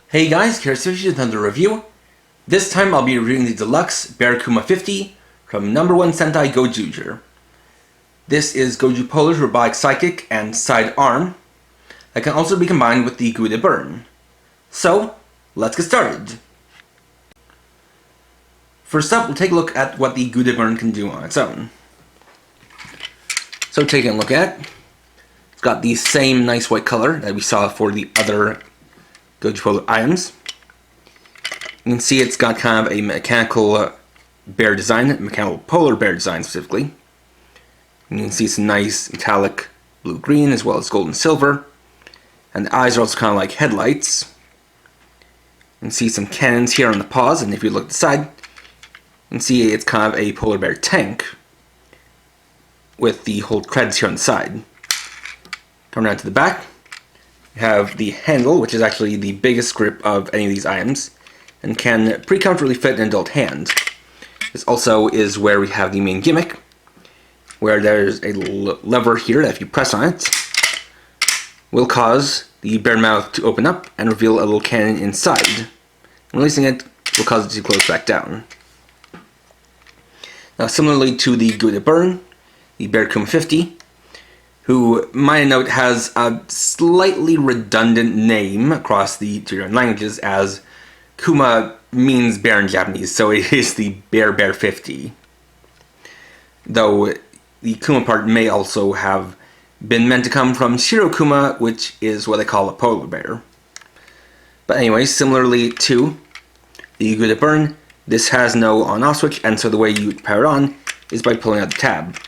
Hey guys, here's another review. This time I'll be reviewing the deluxe BearKuma 50 from No.1 Sentai Gozyuger. This is Goju Polar's robotic psychic and side arm that can also be combined with the Gude Burn. So, let's get started. First up, we'll take a look at what the Gude Burn can do on its own. So taking a look at it, it's got the same nice white color that we saw for the other Goju Polar items. You can see it's got kind of a mechanical bear design, mechanical polar bear design specifically. You can see some nice metallic blue-green as well as gold and silver. And the eyes are also kind of like headlights. You can see some cannons here on the paws, and if you look at the side, you can see it's kind of a polar bear tank with the whole treads here on the side. Coming around to the back, you have the handle, which is actually the biggest grip of any of these items, and can pretty comfortably fit an adult hand. This also is where we have the main gimmick, where there's a lever here that if you press on it, will cause the bear mouth to open up and reveal a little cannon inside. Releasing it will cause it to close back down. Now, similarly to the Gude Burn, the BearKuma 50, who, might note, has a slightly redundant name across the two different languages, as Kuma means bear in Japanese, so it is the Bear 50. Though the Kuma part may also have been meant to come from Shirokuma, which is what they call a polar bear. But anyway, similarly to the Gude Burn, this has no on-off switch, and so the way you power it on is by pulling out the tab.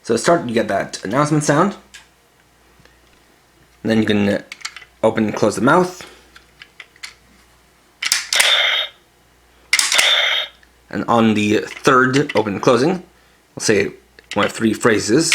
So to start, you get that announcement sound. And then you can open and close the mouth. And on the third open and closing, we'll say one of three phrases.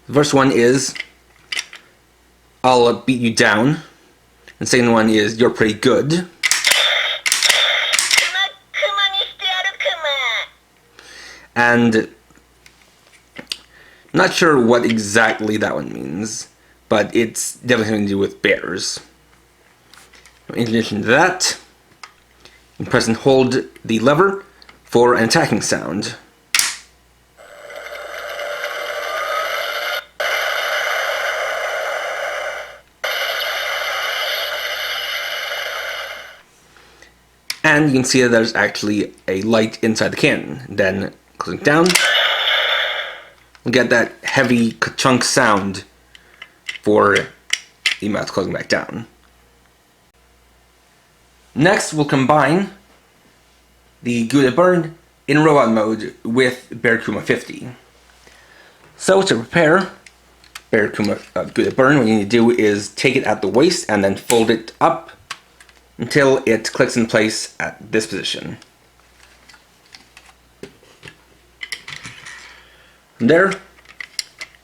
The first one is, I'll beat you down. And the second one is, you're pretty good. And I'm not sure what exactly that one means, but it's definitely something to do with bears. In addition to that, you can press and hold the lever for an attacking sound. And you can see that there's actually a light inside the cannon. Then closing down, we'll get that heavy ka-chunk sound for the mouth closing back down. Next, we'll combine the Gude Burn in robot mode with BearKuma 50. So to prepare BearKuma Gude Burn, what you need to do is take it at the waist and then fold it up until it clicks in place at this position. From there,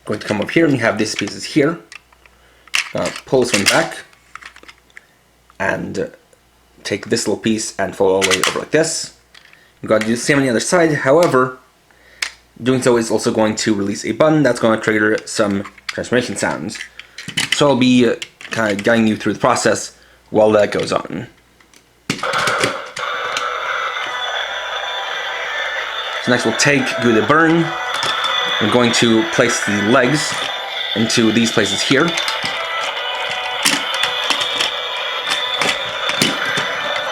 going to come up here and you have these pieces here. Pull this one back and take this little piece and fold all the way over like this. You've got to do the same on the other side. However, doing so is also going to release a button that's going to trigger some transformation sounds. So I'll be kind of guiding you through the process while that goes on. So next we'll take Gude Burn. I'm going to place the legs into these places here.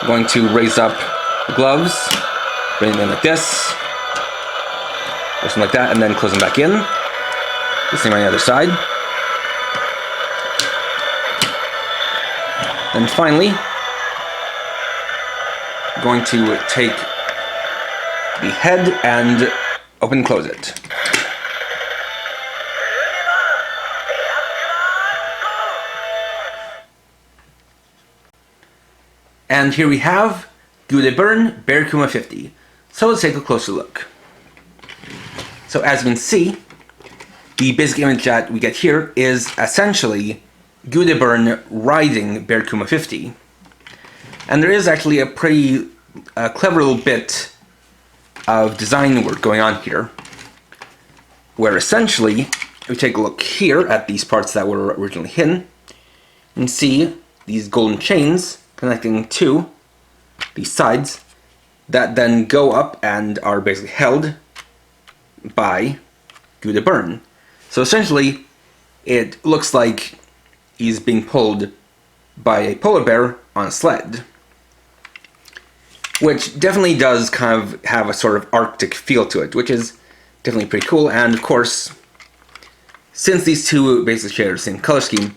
I'm going to raise up the gloves, bring them in like this, or something like that, and then close them back in. The same on the other side. And finally, I'm going to take the head and open and close it. And here we have Gude Burn BearKuma 50. So let's take a closer look. So as you can see, the basic image that we get here is essentially Gude Burn riding BearKuma 50. And there is actually a pretty a clever little bit of design work going on here, where essentially, if we take a look here at these parts that were originally hidden, you can see these golden chains connecting to these sides that then go up and are basically held by Gouda Burn. So essentially, it looks like he's being pulled by a polar bear on a sled, which definitely does kind of have a sort of Arctic feel to it, which is definitely pretty cool. And of course, since these two basically share the same color scheme,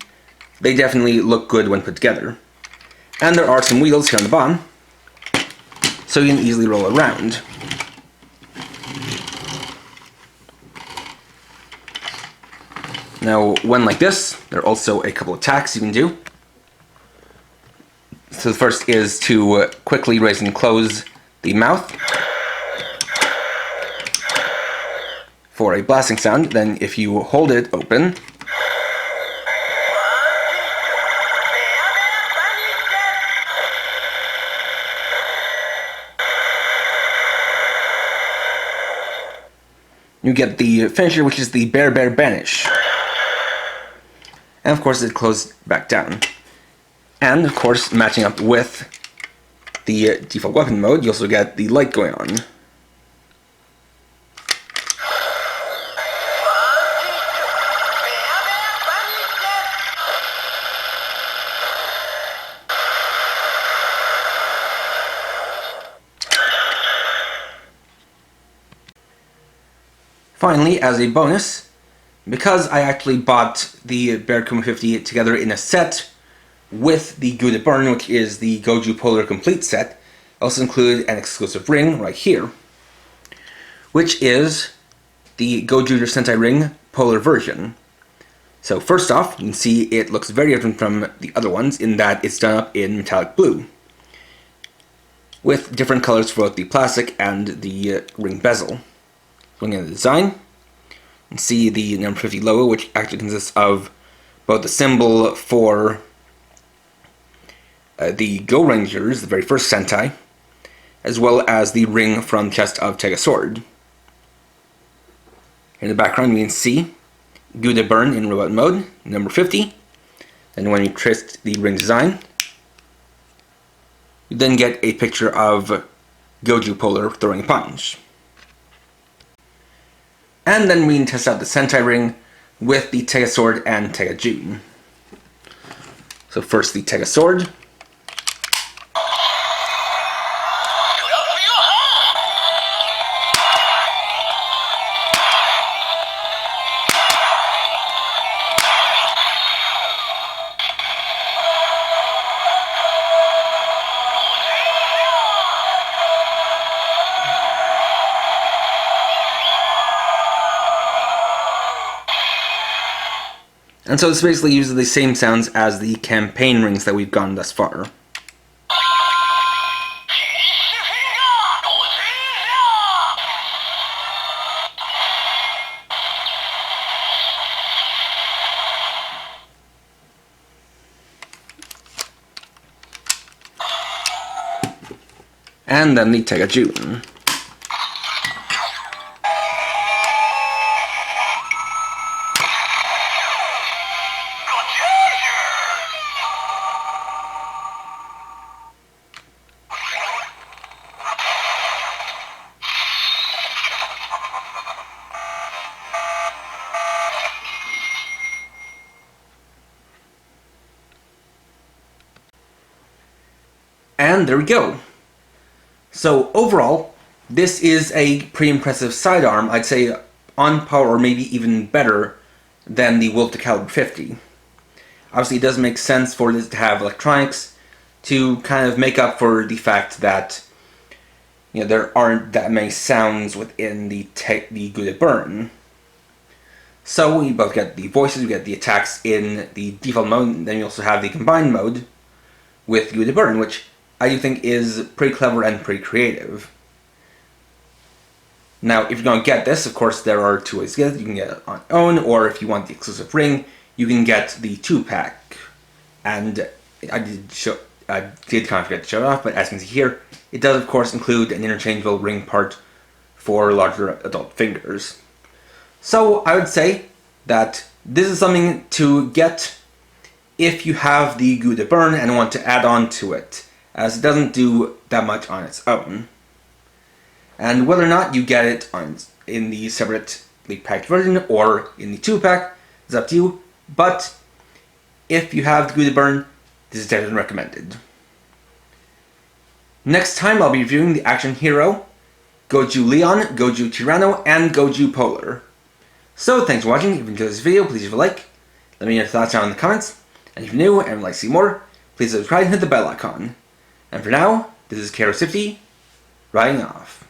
they definitely look good when put together. And there are some wheels here on the bottom, so you can easily roll around. Now, when like this, there are also a couple of attacks you can do. So the first is to quickly raise and close the mouth for a blasting sound. Then if you hold it open, you get the finisher, which is the Bear Banish. And of course it closes back down. And of course, matching up with the default weapon mode, you also get the light going on. Finally, as a bonus, because I actually bought the BearKuma 50 together in a set with the Gouda Burn, which is the Goju Polar Complete set, I also include an exclusive ring right here, which is the Gozyuger Sentai ring Polar version. So first off, you can see it looks very different from the other ones in that it's done up in metallic blue, with different colors for both the plastic and the ring bezel. Looking at the design, you can see the number 50 logo, which actually consists of both the symbol for the Go Rangers, the very first Sentai, as well as the ring from Chest of Tega Sword. In the background, you can see Gouda Burn in robot mode, number 50. And when you trace the ring design, you then get a picture of Goju Polar throwing a punch. And then we can test out the Sentai ring with the Tega Sword and Tega Jun. So first the Tega Sword. And so this basically uses the same sounds as the campaign rings that we've gotten thus far. And then the Tega Jun. And there we go. So overall, this is a pretty impressive sidearm. I'd say on par or maybe even better than the Wolf Caliber 50. Obviously it does make sense for this to have electronics to kind of make up for the fact that there aren't that many sounds within the Gouda Burn. So we both get the voices, we get the attacks in the default mode, and then you also have the combined mode with Gouda Burn, which I do think is pretty clever and pretty creative. Now, if you're going to get this, of course, there are two ways to get it. You can get it on your own, or if you want the exclusive ring, you can get the 2-pack. And I did kind of forget to show it off, but as you can see here, it does of course include an interchangeable ring part for larger adult fingers. So I would say that this is something to get if you have the Gouda Burn and want to add on to it, as it doesn't do that much on its own. And whether or not you get it in the separately packed version or in the 2-pack is up to you, but if you have the Gouda Burn, this is definitely recommended. Next time I'll be reviewing the Action Hero, Goju Leon, Goju Tyranno, and Goju Polar. So thanks for watching. If you enjoyed this video, please leave a like. Let me know your thoughts down in the comments. And if you're new and would like to see more, please subscribe and hit the bell icon. And for now, this is Kero Sifty, riding off.